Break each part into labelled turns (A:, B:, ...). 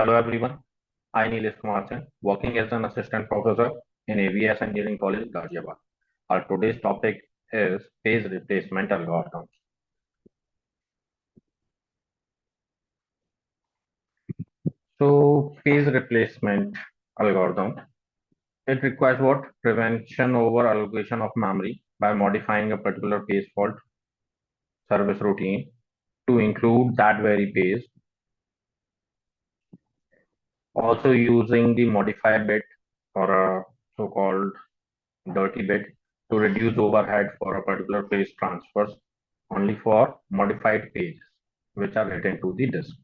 A: Hello everyone, I Neil Martin, working as an assistant professor in ABES Engineering College, Ghaziabad. Our today's topic is phase replacement algorithms. So phase replacement algorithm, it requires what? Prevention over allocation of memory by modifying a particular phase fault service routine to include that very phase. Also using the modifier bit or a so-called dirty bit to reduce overhead for a particular phase transfers only for modified pages which are written to the disk.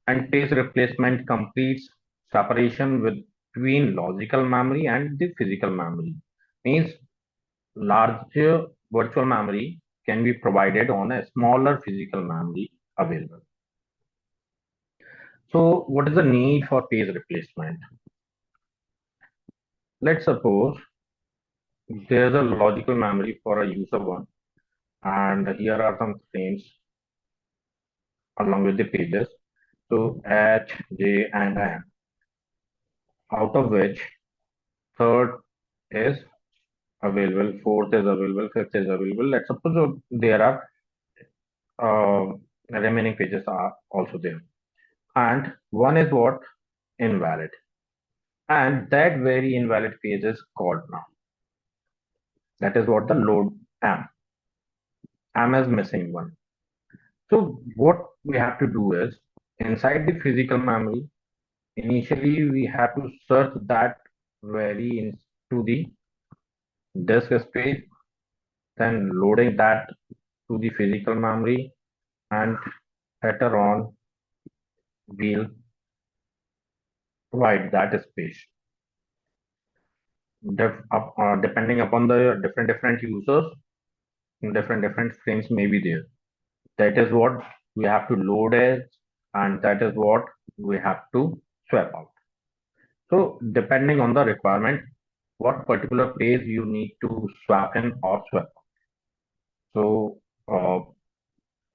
A: And phase replacement completes separation between logical memory and the physical memory. Means larger virtual memory can be provided on a smaller physical memory available. So what is the need for phase replacement? Let's suppose there's a logical memory for a user one, and here are some frames along with the pages. So H, J, and N, out of which third is available, fourth is available, fifth is available. Let's suppose there are remaining pages are also there, and one is what? Invalid, and that very invalid page is called now. That is what the load M. M is missing one. So what we have to do is inside the physical memory. Initially, we have to search that very into the disk space, then loading that to the physical memory, and later on we'll provide that space. Depending upon the different users, different frames may be there. That is what we have to load as, and that is what we have to swap out. So depending on the requirement, what particular page you need to swap in or swap out. So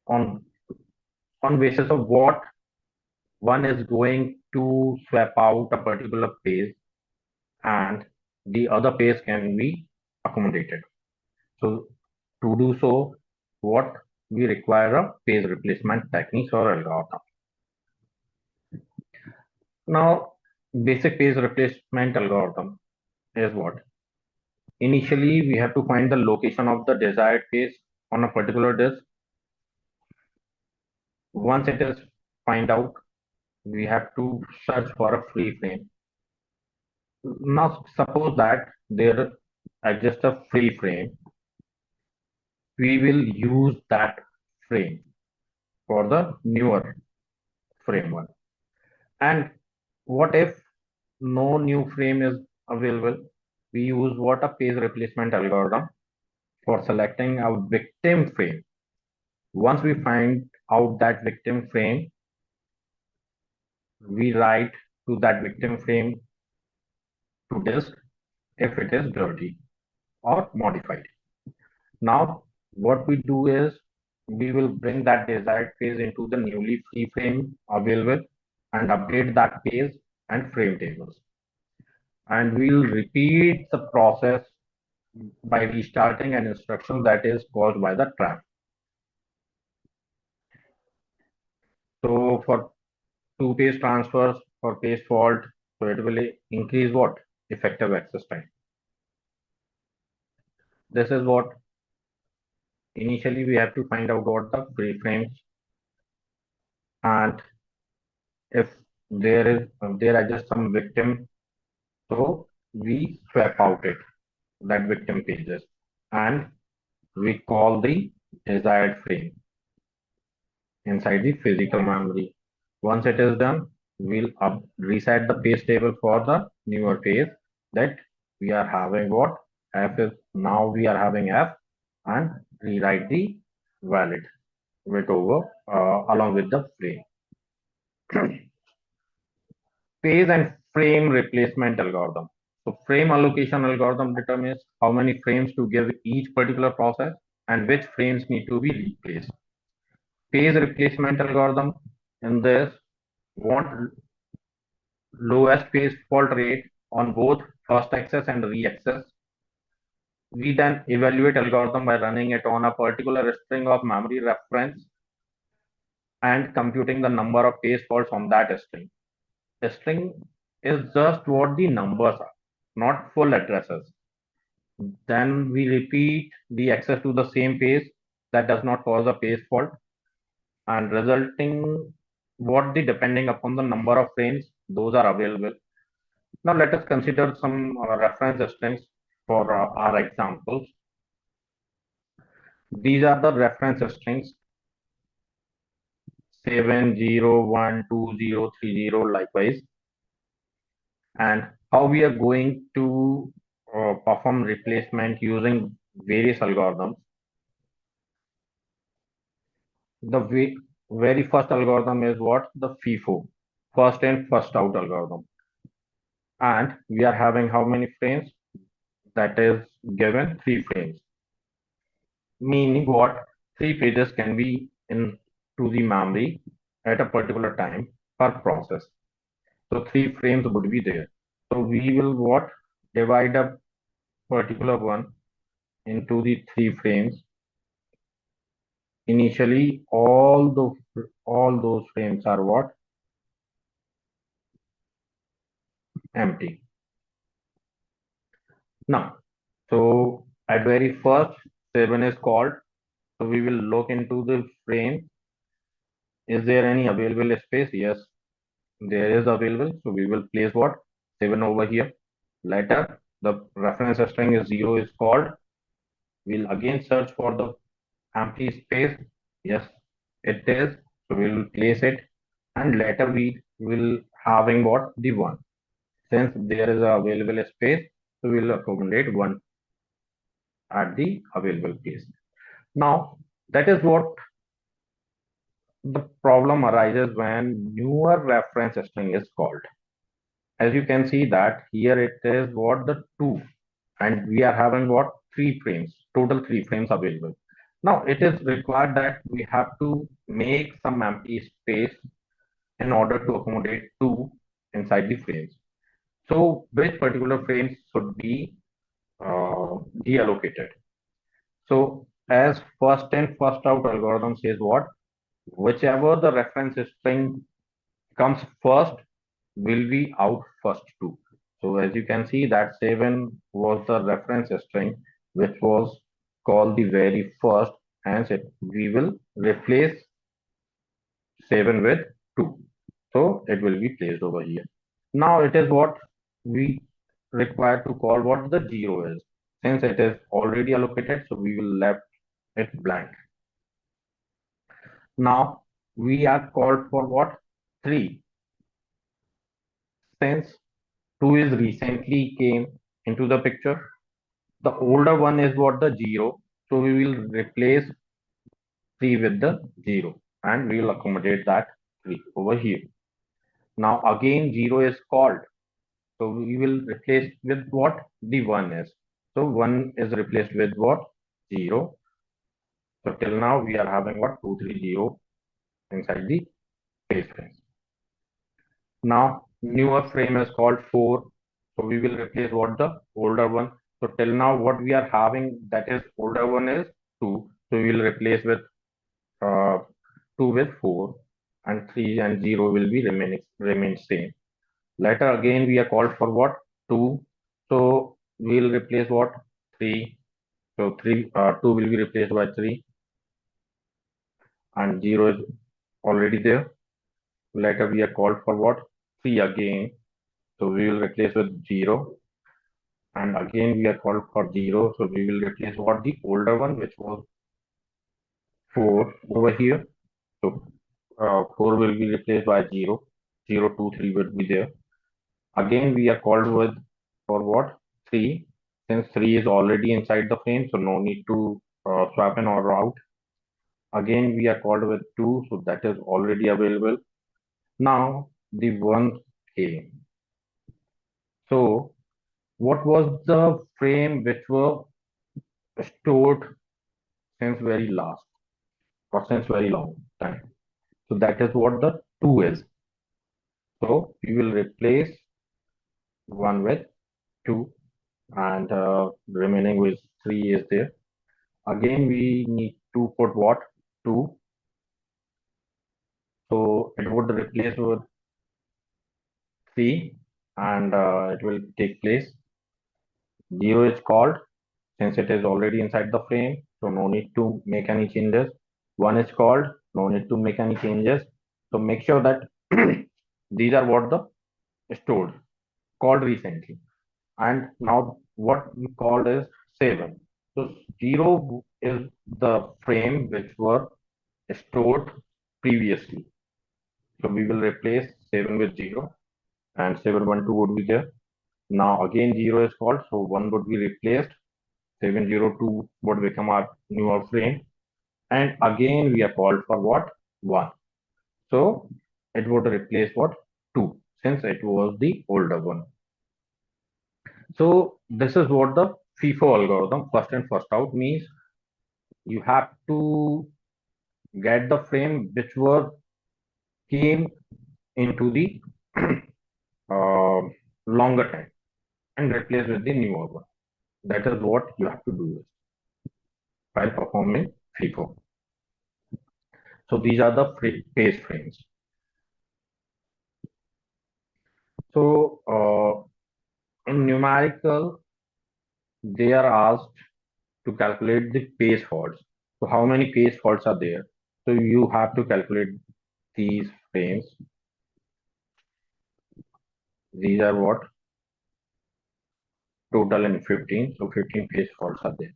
A: on basis of what one is going to swap out a particular page and the other page can be accommodated. So to do so, what we require a page replacement techniques or algorithm. Now, basic page replacement algorithm is what? Initially, we have to find the location of the desired page on a particular disk. Once it is find out, we have to search for a free frame. Now, suppose that there exists a free frame. We will use that frame for the newer frame one. And what if no new frame is available? We use what? A page replacement algorithm for selecting a victim frame. Once we find out that victim frame, we write to that victim frame to disk if it is dirty or modified. Now, what we do is we will bring that desired page into the newly free frame available and update that page and frame tables. And we'll repeat the process by restarting an instruction that is caused by the trap. So for two page transfers for page fault, so it will increase what? Effective access time. This is what initially we have to find out what the free frames, and if there exists some victim, so we swap out that victim pages and we call the desired frame inside the physical memory. Once it is done, we'll reset the page table for the newer page that we are having what? F is now we are having F, and rewrite the valid bit over along with the frame. Phase and frame replacement algorithm. So frame allocation algorithm determines how many frames to give each particular process and which frames need to be replaced. Phase replacement algorithm in this won't lowest page fault rate on both first access and re-access. We then evaluate algorithm by running it on a particular string of memory reference and computing the number of page faults on that string. The string is just what the numbers are, not full addresses. Then we repeat the access to the same page that does not cause a page fault and resulting what the depending upon the number of frames those are available. Now let us consider some reference strings for our examples. These are the reference strings 7012030 likewise, and how we are going to perform replacement using various algorithms. The very first algorithm is what? The FIFO, first in, first out algorithm. And we are having how many frames? That is given 3 frames. Meaning what? 3 pages can be in to the memory at a particular time per process. So 3 frames would be there. So we will what? Divide a particular one into the 3 frames. Initially, all those frames are what? Empty. Now, so at very first, 7 is called. So we will look into the frame. Is there any available space? Yes, there is available. So we will place what? 7 over here. Later, the reference string is 0 is called. We'll again search for the empty space. Yes, it is. So we will place it. And later we will having what? The 1. Since there is a available space, so we will accommodate 1 at the available place. Now, that is what the problem arises when newer reference string is called. As you can see that here it is what the 2 and we are having what 3 frames, total 3 frames available. Now it is required that we have to make some empty space in order to accommodate 2 inside the frames. So which particular frames should be deallocated? So as first in first out algorithm says what? Whichever the reference string comes first will be out first too. So as you can see that 7 was the reference string which was called the very first, hence we will replace 7 with 2. So it will be placed over here. Now it is what we require to call what the 0 is. Since it is already allocated, so we will left it blank. Now we are called for what? 3. Since 2 is recently came into the picture, the older one is what? The 0. So we will replace 3 with the 0 and we will accommodate that 3 over here. Now again 0 is called. So we will replace with what? The 1 is. So 1 is replaced with what? 0. So till now we are having what? 230 inside the base frame. Now newer frame is called 4. So we will replace what? The older one. So till now what we are having that is older one is 2. So we will replace with 2 with 4 and 3 and 0 will be remain same. Later again we are called for what? 2. So we will replace what? 3. So 2 will be replaced by 3 and 0 is already there. Later we are called for what? 3 again. So we will replace with 0 and again we are called for 0. So we will replace what? The older one which was 4 over here. So 4 will be replaced by 0. 0, 2, 3 will be there. Again we are called with for what? 3. Since 3 is already inside the frame, so no need to swap in or out. Again we are called with 2, so that is already available. Now the 1 came. So what was the frame which were stored since very last or since very long time? So that is what the 2 is. So we will replace 1 with 2, and remaining with 3 is there. Again, we need to put what? 2. So it would replace with 3, and it will take place. 0 is called since it is already inside the frame, so no need to make any changes. 1 is called, no need to make any changes. So make sure that these are what the stored, called recently. And now what we called is 7. So 0 is the frame which were stored previously. So we will replace 7 with 0, and 712 would be there. Now again 0 is called, so 1 would be replaced. 702 would become our newer frame, and again we are called for what? 1. So it would replace what? 2, since it was the older one. So this is what the FIFO algorithm, first in first out, means. You have to get the frame which were came into the uh, longer time and replace with the newer one. That is what you have to do while performing FIFO. So these are the phase frames. So in numerical, they are asked to calculate the phase faults. So how many phase faults are there? So you have to calculate these frames. These are what? Total in 15. So 15 phase faults are there.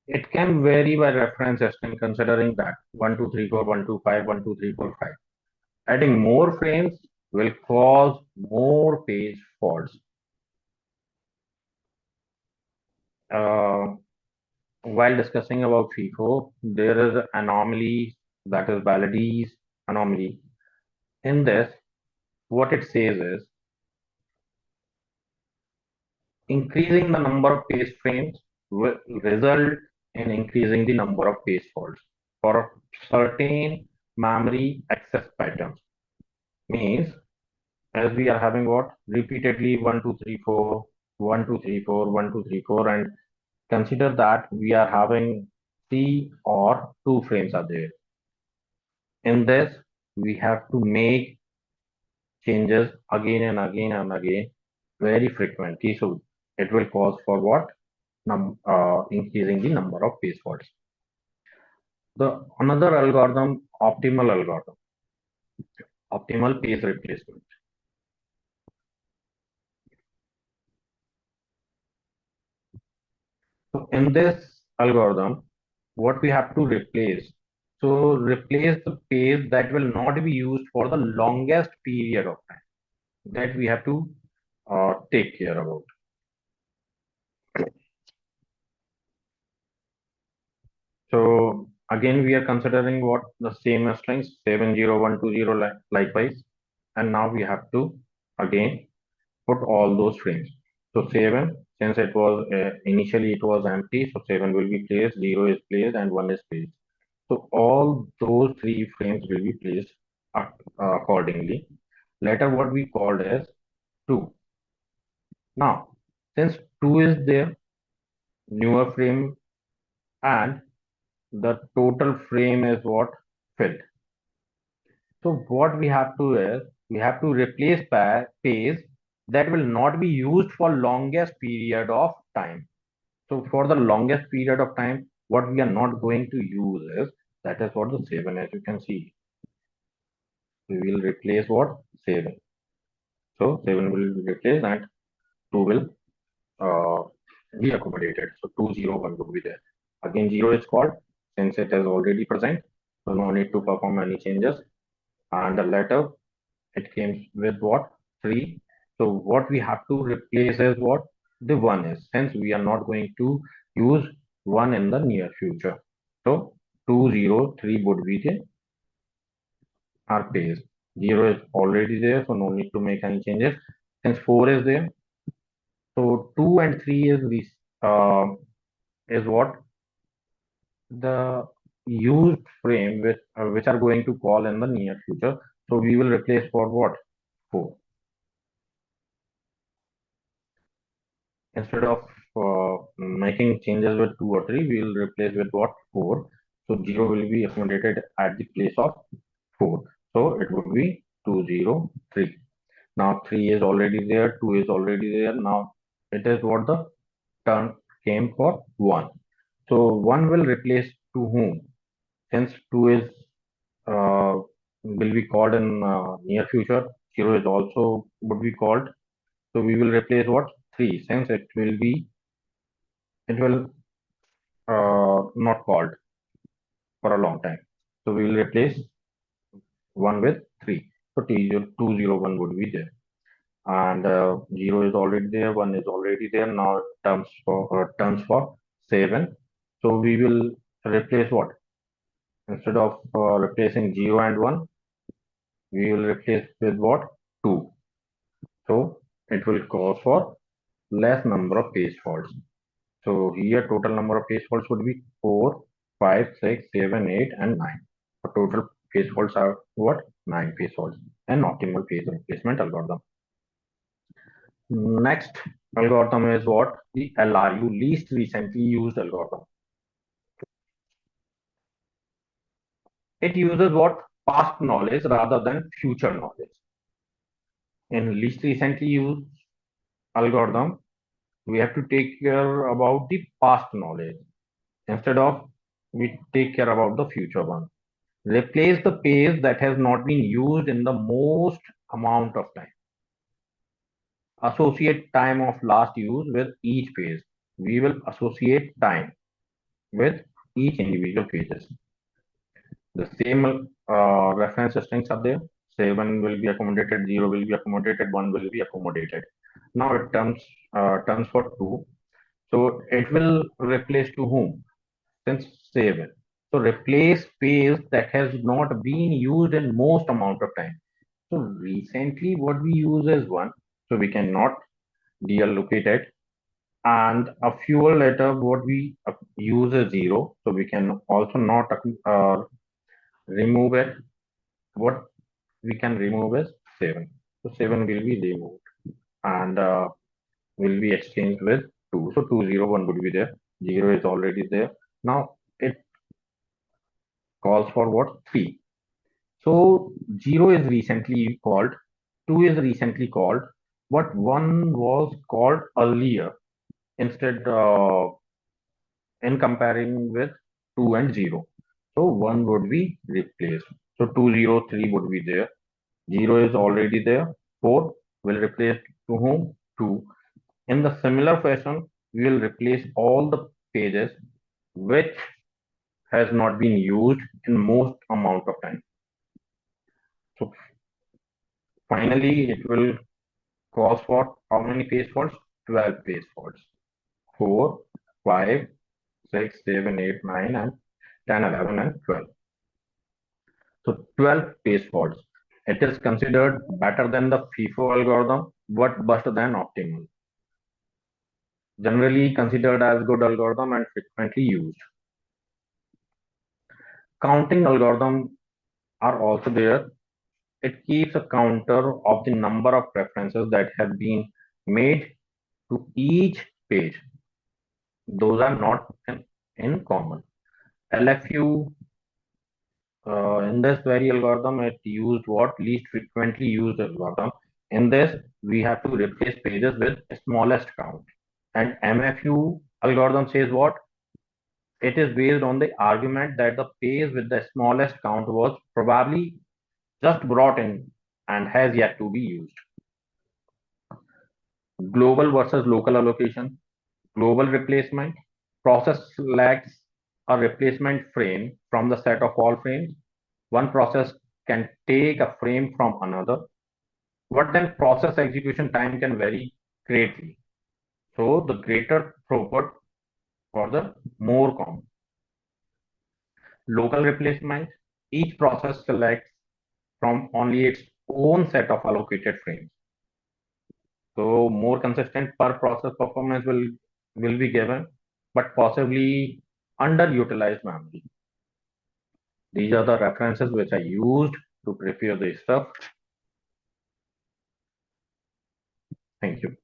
A: It can vary by reference system, considering that 1, 2, 3, 4, 1, 2, 5, 1, 2, 3, 4, 5. Adding more frames will cause more page faults. Uh, while discussing about FIFO, there is an anomaly, that is Valides anomaly. In this, what it says is increasing the number of page frames will result in increasing the number of page faults for certain memory access patterns. Means, as we are having what? Repeatedly 1, 2, 3, 4, 1, 2, 3, 4, 1, 2, 3, 4, and consider that we are having 3 or 2 frames are there. In this, we have to make changes again and again and again very frequently. So it will cause for what? Increasing the number of page faults. The another algorithm, optimal algorithm, optimal page replacement. So in this algorithm, what we have to replace? So replace the page that will not be used for the longest period of time. That we have to take care about. So again, we are considering what the same strings 70120 likewise, and now we have to again put all those frames. So 7, since it was initially it was empty, so 7 will be placed, 0 is placed, and 1 is placed. So all those 3 frames will be placed accordingly. Later, what we called as 2. Now, since 2 is there, newer frame, and the total frame is what? Filled. So what we have to is, we have to replace page that will not be used for longest period of time. So for the longest period of time, what we are not going to use is, that is what the 7, as you can see. We will replace what? 7. So 7 will be replaced and 2 will uh, be accommodated. So 201 would be there. Again, 0 is called since it is already present. So no need to perform any changes. And the letter, it came with what? 3. So what we have to replace is what? The 1 is, since we are not going to use 1 in the near future. So 203 would be the our page. 0 is already there, so no need to make any changes. Since 4 is there, So 2 and 3 is what the used frame which are going to call in the near future. So we will replace for what? 4. Instead of making changes with 2 or 3, we will replace with what? 4. So 0 will be accommodated at the place of 4. So it would be 203. Now 3 is already there, 2 is already there. Now it is what the turn came for 1. So 1 will replace to whom? Since 2 is will be called in near future, 0 is also would be called. So we will replace what? 3, since it will not called for a long time. So we will replace 1 with 3. So 201 would be there. And 0 is already there, 1 is already there. Now it turns for 7. So we will replace what? Instead of replacing 0 and 1, we will replace with what? 2. So it will cause for less number of page faults. So here total number of page faults would be 4, 5, 6, 7, 8, and 9. The total page faults are what? 9 page faults. An optimal page replacement algorithm. Next algorithm is what? The LRU, least recently used algorithm. It uses what? Past knowledge rather than future knowledge. In least recently used algorithm, we have to take care about the past knowledge instead of we take care about the future one. Replace the page that has not been used in the most amount of time. Associate time of last use with each page. We will associate time with each individual pages. The same reference strings are there. 7 will be accommodated, 0 will be accommodated, 1 will be accommodated. Now it turns for 2. So it will replace to whom? Since 7. So replace space that has not been used in most amount of time. So recently what we use is 1. So we cannot deallocate it. And a few later what we use is 0. So we can also not remove it. What we can remove is 7. So 7 will be removed and will be exchanged with 2. So 201 would be there. 0 is already there. Now it calls for what? 3. So 0 is recently called, 2 is recently called, but 1 was called earlier instead in comparing with 2 and 0. So 1 would be replaced. So 203 would be there. 0 is already there. 4 will replace to whom? 2. In the similar fashion, we will replace all the pages which has not been used in most amount of time. So finally, it will cause for how many page faults? 12 page faults. 4, 5, 6, 7, 8, 9, and 10, 11, and 12. So 12 page faults. It is considered better than the FIFO algorithm, but worse than optimal. Generally considered as good algorithm and frequently used. Counting algorithms are also there. It keeps a counter of the number of references that have been made to each page. Those are not in common. LFU in this very algorithm, it used what? Least frequently used algorithm. In this, we have to replace pages with smallest count. And MFU algorithm says what? It is based on the argument that the page with the smallest count was probably just brought in and has yet to be used. Global versus local allocation. Global replacement. Process selects a replacement frame from the set of all frames. One process can take a frame from another, but then process execution time can vary greatly. So the greater throughput for the more common. Local replacement, each process selects from only its own set of allocated frames. So more consistent per process performance will be given, but possibly underutilized memory. These are the references which I used to prepare this stuff. Thank you.